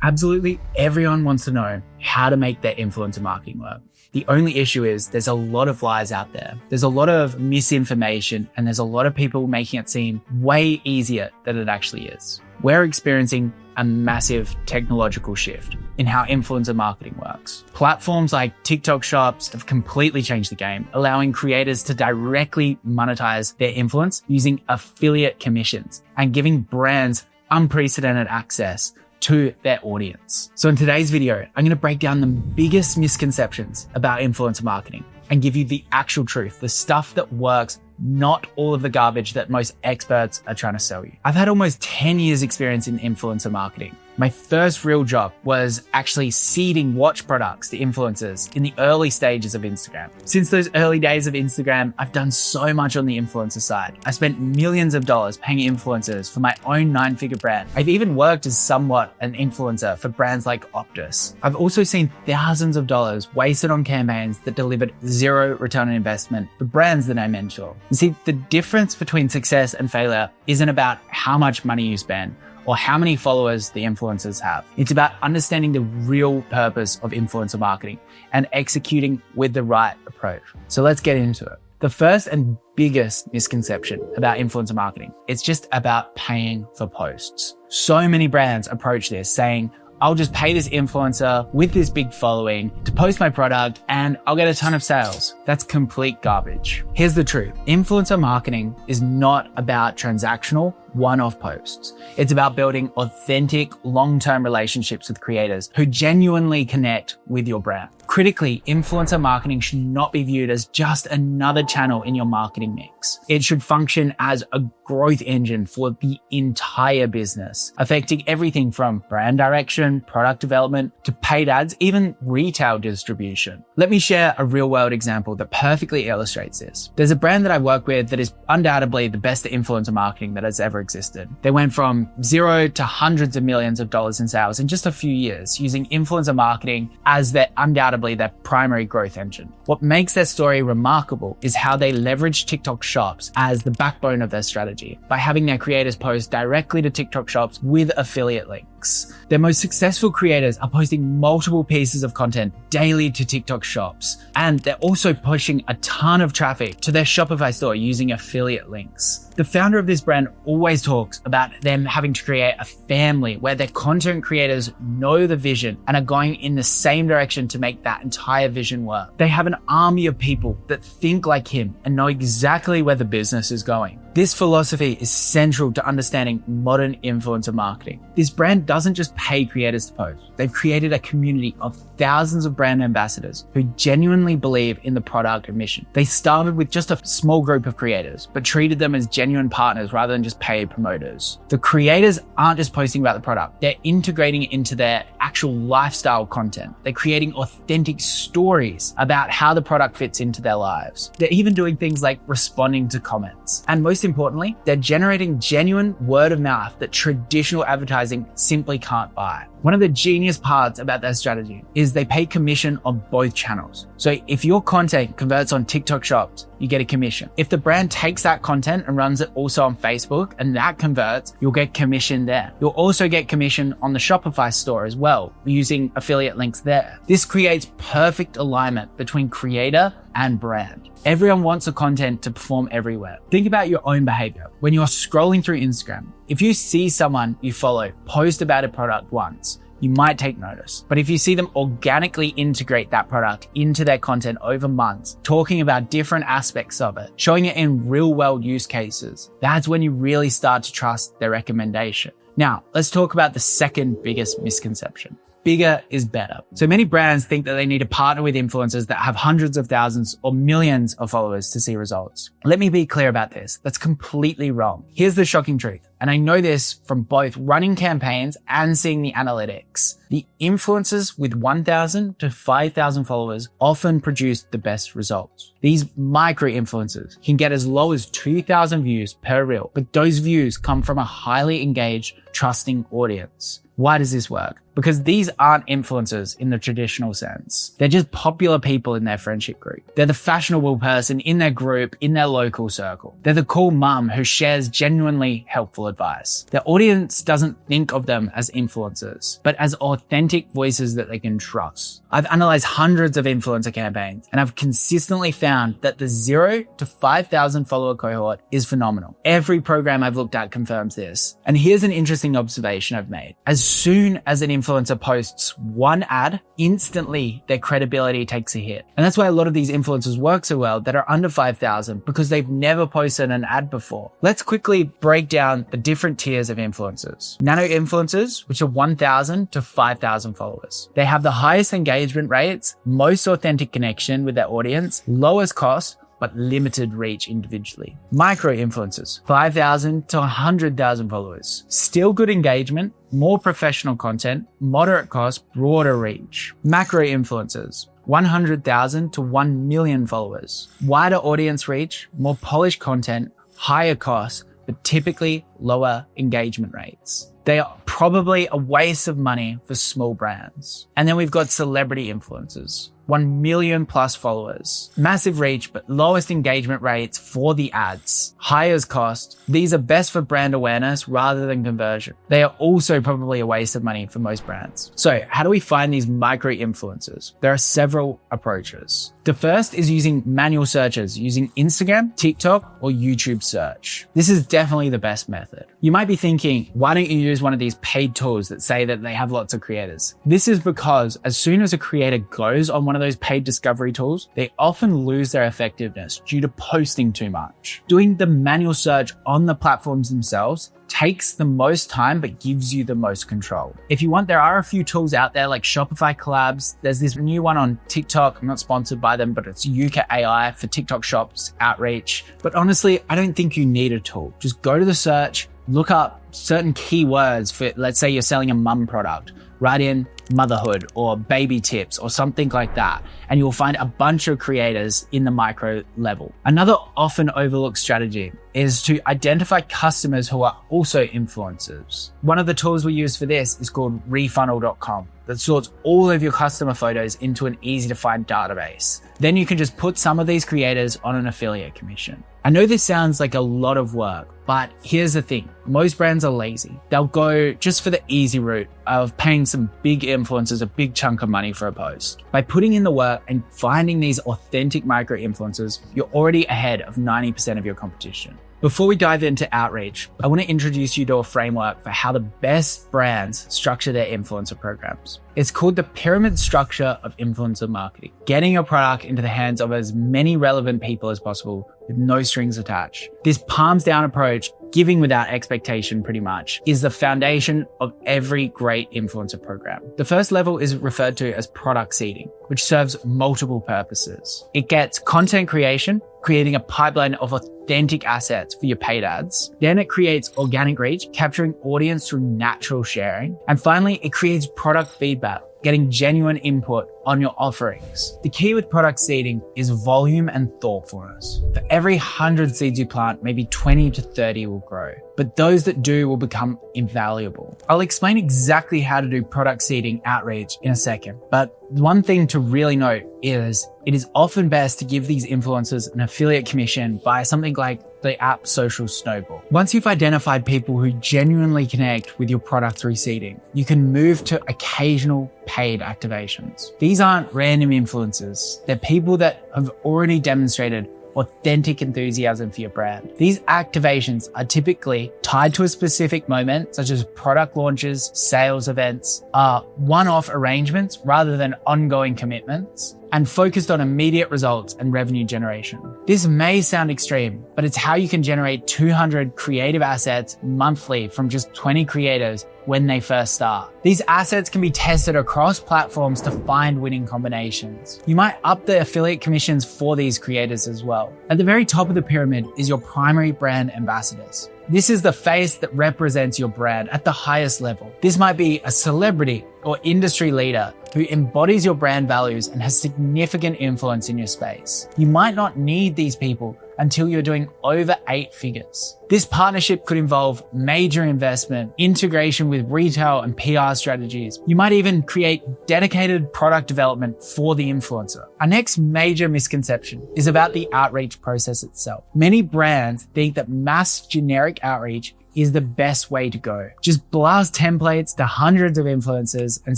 Absolutely everyone wants to know how to make their influencer marketing work. The only issue is there's a lot of lies out there. There's a lot of misinformation and there's a lot of people making it seem way easier than it actually is. We're experiencing a massive technological shift in how influencer marketing works. Platforms like TikTok Shops have completely changed the game, allowing creators to directly monetize their influence using affiliate commissions and giving brands unprecedented access to their audience. So in today's video, I'm going to break down the biggest misconceptions about influencer marketing and give you the actual truth, the stuff that works, not all of the garbage that most experts are trying to sell you. I've had almost 10 years experience in influencer marketing. My first real job was actually seeding watch products to influencers in the early stages of Instagram. Since those early days of Instagram, I've done so much on the influencer side. I spent millions of dollars paying influencers for my own 9-figure brand. I've even worked as somewhat an influencer for brands like Optus. I've also seen thousands of dollars wasted on campaigns that delivered zero return on investment for brands that I mentor. You see, the difference between success and failure isn't about how much money you spend or how many followers the influencers have. It's about understanding the real purpose of influencer marketing and executing with the right approach. So let's get into it. The first and biggest misconception about influencer marketing, it's just about paying for posts. So many brands approach this saying, I'll just pay this influencer with this big following to post my product and I'll get a ton of sales. That's complete garbage. Here's the truth. Influencer marketing is not about transactional one-off posts. It's about building authentic, long-term relationships with creators who genuinely connect with your brand. Critically, influencer marketing should not be viewed as just another channel in your marketing mix. It should function as a growth engine for the entire business, affecting everything from brand direction, product development, to paid ads, even retail distribution. Let me share a real-world example that perfectly illustrates this. There's a brand that I work with that is undoubtedly the best at influencer marketing that has ever existed. They went from zero to hundreds of millions of dollars in sales in just a few years, using influencer marketing as undoubtedly their primary growth engine. What makes their story remarkable is how they leverage TikTok Shops as the backbone of their strategy by having their creators post directly to TikTok Shops with affiliate links. Their most successful creators are posting multiple pieces of content daily to TikTok Shops, and they're also pushing a ton of traffic to their Shopify store using affiliate links. The founder of this brand always talks about them having to create a family where their content creators know the vision and are going in the same direction to make that entire vision work. They have an army of people that think like him and know exactly where the business is going. This philosophy is central to understanding modern influencer marketing. This brand doesn't just pay creators to post. They've created a community of thousands of brand ambassadors who genuinely believe in the product and mission. They started with just a small group of creators, but treated them as genuine partners rather than just paid promoters. The creators aren't just posting about the product. They're integrating it into their actual lifestyle content. They're creating authentic stories about how the product fits into their lives. They're even doing things like responding to comments. And most importantly, they're generating genuine word of mouth that traditional advertising simply can't buy. One of the genius parts about their strategy is they pay commission on both channels. So if your content converts on TikTok Shops, you get a commission. If the brand takes that content and runs it also on Facebook and that converts, you'll get commission there. You'll also get commission on the Shopify store as well, using affiliate links there. This creates perfect alignment between creator and brand. Everyone wants the content to perform everywhere. Think about your own behavior. When you're scrolling through Instagram, if you see someone you follow post about a product once, you might take notice. But if you see them organically integrate that product into their content over months, talking about different aspects of it, showing it in real world use cases, that's when you really start to trust their recommendation. Now, let's talk about the second biggest misconception. Bigger is better. So many brands think that they need to partner with influencers that have hundreds of thousands or millions of followers to see results. Let me be clear about this. That's completely wrong. Here's the shocking truth. And I know this from both running campaigns and seeing the analytics. The influencers with 1,000 to 5,000 followers often produce the best results. These micro influencers can get as low as 2,000 views per reel, but those views come from a highly engaged, trusting audience. Why does this work? Because these aren't influencers in the traditional sense. They're just popular people in their friendship group. They're the fashionable person in their group, in their local circle. They're the cool mum who shares genuinely helpful advice. Their audience doesn't think of them as influencers, but as authentic voices that they can trust. I've analyzed hundreds of influencer campaigns, and I've consistently found that the 0 to 5,000 follower cohort is phenomenal. Every program I've looked at confirms this. And here's an interesting observation I've made. As soon as an influencer posts one ad, instantly their credibility takes a hit. And that's why a lot of these influencers work so well that are under 5,000, because they've never posted an ad before. Let's quickly break down the different tiers of influencers. Nano influencers, which are 1,000 to 5,000 followers. They have the highest engagement rates, most authentic connection with their audience, lowest cost, but limited reach individually. Micro influencers, 5,000 to 100,000 followers. Still good engagement, more professional content, moderate cost, broader reach. Macro influencers, 100,000 to 1 million followers. Wider audience reach, more polished content, higher cost, but typically lower engagement rates. They are probably a waste of money for small brands. And then we've got celebrity influencers. 1 million plus followers. Massive reach, but lowest engagement rates for the ads. Highest cost. These are best for brand awareness rather than conversion. They are also probably a waste of money for most brands. So how do we find these micro influencers? There are several approaches. The first is using manual searches, using Instagram, TikTok, or YouTube search. This is definitely the best method. You might be thinking, why don't you use one of these paid tools that say that they have lots of creators? This is because as soon as a creator goes on one of those paid discovery tools, they often lose their effectiveness due to posting too much. Doing the manual search on the platforms themselves takes the most time but gives you the most control. If you want, there are a few tools out there like Shopify collabs. There's this new one on TikTok. I'm not sponsored by them, but it's Yuka AI for TikTok shops outreach. But honestly, I don't think you need a tool. Just go to the search, look up certain keywords for, let's say you're selling a mum product, write in motherhood or baby tips or something like that, and you'll find a bunch of creators in the micro level. Another often overlooked strategy is to identify customers who are also influencers. One of the tools we use for this is called refunnel.com that sorts all of your customer photos into an easy to find database. Then you can just put some of these creators on an affiliate commission. I know this sounds like a lot of work, but here's the thing. Most brands are lazy. They'll go just for the easy route of paying some big influencers a big chunk of money for a post. By putting in the work and finding these authentic micro influencers, you're already ahead of 90% of your competition. Before we dive into outreach, I want to introduce you to a framework for how the best brands structure their influencer programs. It's called the pyramid structure of influencer marketing, getting your product into the hands of as many relevant people as possible with no strings attached. This palms down approach, giving without expectation pretty much, is the foundation of every great influencer program. The first level is referred to as product seeding, which serves multiple purposes. It gets content creation, creating a pipeline of authentic assets for your paid ads. Then it creates organic reach, capturing audience through natural sharing. And finally, it creates product feedback, getting genuine input on your offerings. The key with product seeding is volume and thoughtfulness. For every 100 seeds you plant, maybe 20 to 30 will grow, but those that do will become invaluable. I'll explain exactly how to do product seeding outreach in a second, but one thing to really note is it is often best to give these influencers an affiliate commission via something like the app Social Snowball. Once you've identified people who genuinely connect with your product through seeding, you can move to occasional paid activations. These aren't random influencers. They're people that have already demonstrated authentic enthusiasm for your brand. These activations are typically tied to a specific moment, such as product launches, sales events, are one-off arrangements rather than ongoing commitments, and focused on immediate results and revenue generation. This may sound extreme, but it's how you can generate 200 creative assets monthly from just 20 creators when they first start. These assets can be tested across platforms to find winning combinations. You might up the affiliate commissions for these creators as well. At the very top of the pyramid is your primary brand ambassadors. This is the face that represents your brand at the highest level. This might be a celebrity or industry leader who embodies your brand values and has significant influence in your space. You might not need these people until you're doing over 8 figures. This partnership could involve major investment, integration with retail and PR strategies. You might even create dedicated product development for the influencer. Our next major misconception is about the outreach process itself. Many brands think that mass generic outreach is the best way to go. Just blast templates to hundreds of influencers and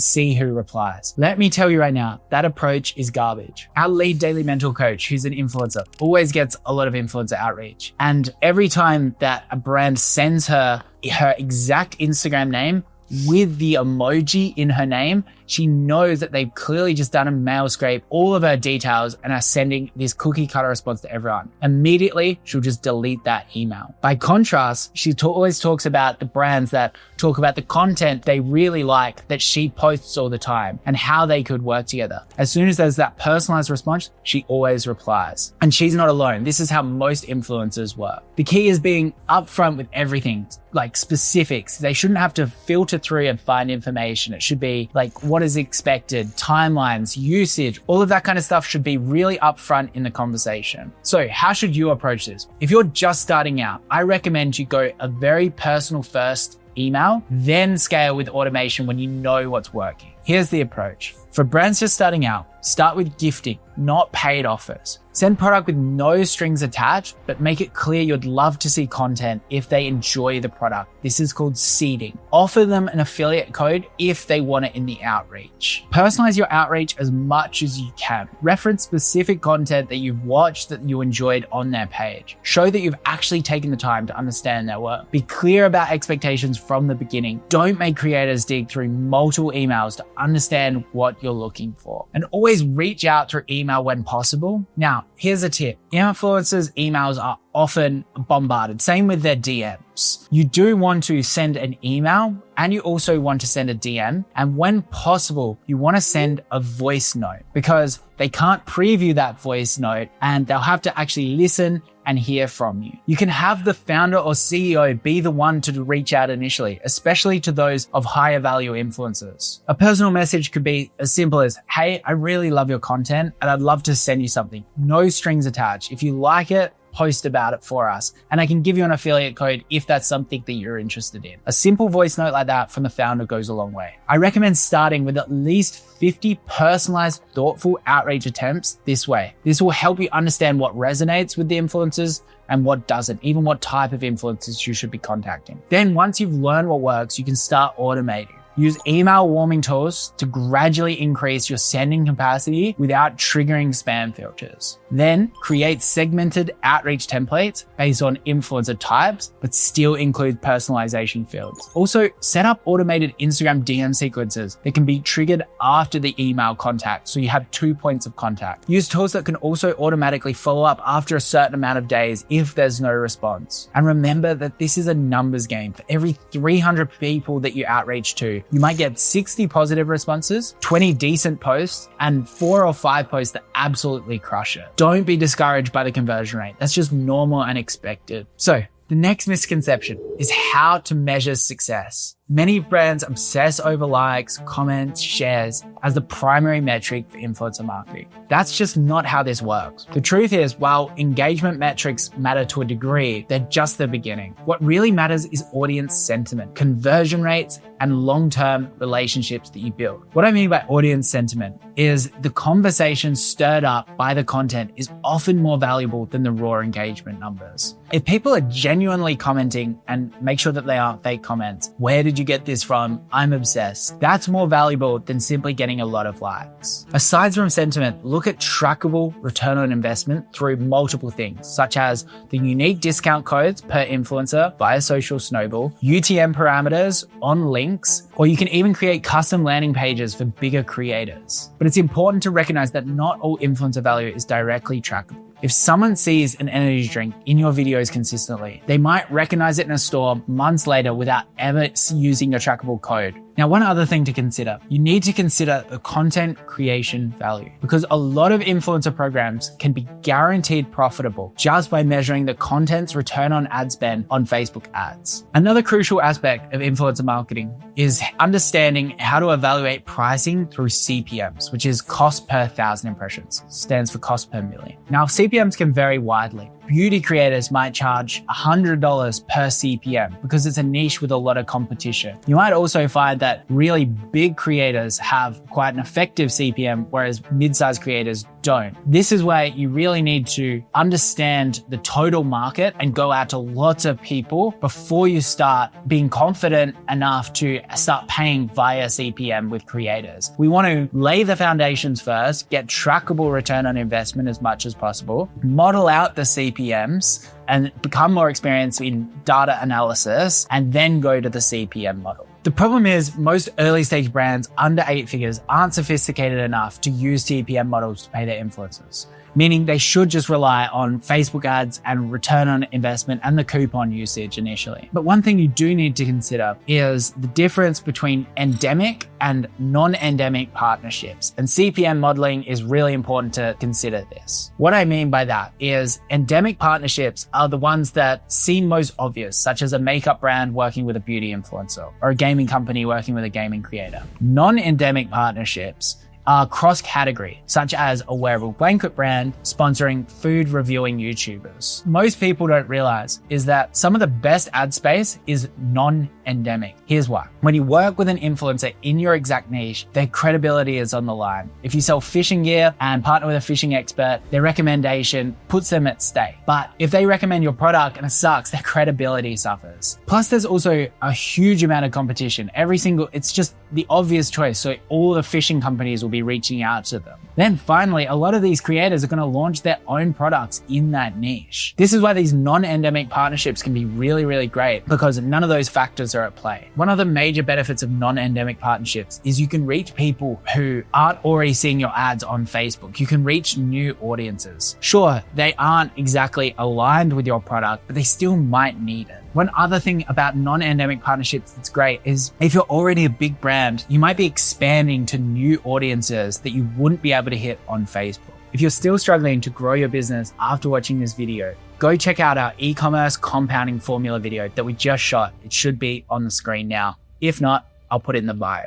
see who replies. Let me tell you right now, that approach is garbage. Our lead daily mentor coach, who's an influencer, always gets a lot of influencer outreach. And every time that a brand sends her exact Instagram name with the emoji in her name, she knows that they've clearly just done a mail scrape, all of her details, and are sending this cookie cutter response to everyone. Immediately, she'll just delete that email. By contrast, she always talks about the brands that talk about the content they really like that she posts all the time and how they could work together. As soon as there's that personalized response, she always replies. And she's not alone. This is how most influencers work. The key is being upfront with everything, like specifics. They shouldn't have to filter through and find information. It should be like what is expected, timelines, usage, all of that kind of stuff should be really upfront in the conversation. So how should you approach this? If you're just starting out, I recommend you go a very personal first email, then scale with automation when you know what's working. Here's the approach. For brands just starting out, start with gifting, not paid offers. Send product with no strings attached, but make it clear you'd love to see content if they enjoy the product. This is called seeding. Offer them an affiliate code if they want it in the outreach. Personalize your outreach as much as you can. Reference specific content that you've watched that you enjoyed on their page. Show that you've actually taken the time to understand their work. Be clear about expectations from the beginning. Don't make creators dig through multiple emails to understand what you're looking for. And always reach out through email when possible. Now, here's a tip. Influencers' emails are often bombarded. Same with their DMs. You do want to send an email and you also want to send a DM. And when possible, you want to send a voice note because they can't preview that voice note and they'll have to actually listen and hear from you. You can have the founder or CEO be the one to reach out initially, especially to those of higher value influencers. A personal message could be as simple as, hey, I really love your content and I'd love to send you something. No strings attached. If you like it, post about it for us. And I can give you an affiliate code if that's something that you're interested in. A simple voice note like that from the founder goes a long way. I recommend starting with at least 50 personalized, thoughtful outreach attempts this way. This will help you understand what resonates with the influencers and what doesn't, even what type of influencers you should be contacting. Then once you've learned what works, you can start automating. Use email warming tools to gradually increase your sending capacity without triggering spam filters. Then create segmented outreach templates based on influencer types, but still include personalization fields. Also, set up automated Instagram DM sequences that can be triggered after the email contact, so you have 2 points of contact. Use tools that can also automatically follow up after a certain amount of days if there's no response. And remember that this is a numbers game. For every 300 people that you outreach to, you might get 60 positive responses, 20 decent posts, and 4 or 5 posts that absolutely crush it. Don't be discouraged by the conversion rate. That's just normal and expected. So the next misconception is how to measure success. Many brands obsess over likes, comments, shares as the primary metric for influencer marketing. That's just not how this works. The truth is, while engagement metrics matter to a degree, they're just the beginning. What really matters is audience sentiment, conversion rates, and long-term relationships that you build. What I mean by audience sentiment is the conversation stirred up by the content is often more valuable than the raw engagement numbers. If people are genuinely commenting, and make sure that they aren't fake comments, where did you get this from? I'm obsessed. That's more valuable than simply getting a lot of likes. Aside from sentiment, look at trackable return on investment through multiple things, such as the unique discount codes per influencer via Social Snowball, UTM parameters on links, or you can even create custom landing pages for bigger creators. But it's important to recognize that not all influencer value is directly trackable. If someone sees an energy drink in your videos consistently, they might recognize it in a store months later without ever using your trackable code. Now, one other thing to consider, you need to consider the content creation value, because a lot of influencer programs can be guaranteed profitable just by measuring the content's return on ad spend on Facebook ads. Another crucial aspect of influencer marketing is understanding how to evaluate pricing through CPMs, which is cost per 1,000 impressions, stands for cost per million. Now, CPMs can vary widely. beauty creators might charge $100 per CPM because it's a niche with a lot of competition. You might also find that really big creators have quite an effective CPM, whereas mid-sized creators don't. This is where you really need to understand the total market and go out to lots of people before you start being confident enough to start paying via CPM with creators. We want to lay the foundations first, get trackable return on investment as much as possible, model out the CPMs and become more experienced in data analysis, and then go to the CPM model. The problem is most early stage brands under 8 figures aren't sophisticated enough to use CPM models to pay their influencers, meaning they should just rely on Facebook ads and return on investment and the coupon usage initially. But one thing you do need to consider is the difference between endemic and non-endemic partnerships. And CPM modeling is really important to consider this. What I mean by that is endemic partnerships are the ones that seem most obvious, such as a makeup brand working with a beauty influencer or a gaming company working with a gaming creator. Non-endemic partnerships are cross-category, such as a wearable blanket brand sponsoring food reviewing YouTubers. Most people don't realize is that some of the best ad space is non-endemic. Here's why. When you work with an influencer in your exact niche, their credibility is on the line. If you sell fishing gear and partner with a fishing expert, their recommendation puts them at stake. But if they recommend your product and it sucks, their credibility suffers. Plus, there's also a huge amount of competition. It's just the obvious choice. So all the fishing companies will be reaching out to them. Then finally, a lot of these creators are going to launch their own products in that niche. This is why these non-endemic partnerships can be really, really great, because none of those factors are at play. One of the major benefits of non-endemic partnerships is you can reach people who aren't already seeing your ads on Facebook. You can reach new audiences. Sure, they aren't exactly aligned with your product, but they still might need it. One other thing about non-endemic partnerships that's great is if you're already a big brand, you might be expanding to new audiences that you wouldn't be able to hit on Facebook. If you're still struggling to grow your business after watching this video, go check out our e-commerce compounding formula video that we just shot. It should be on the screen now. If not, I'll put it in the bio.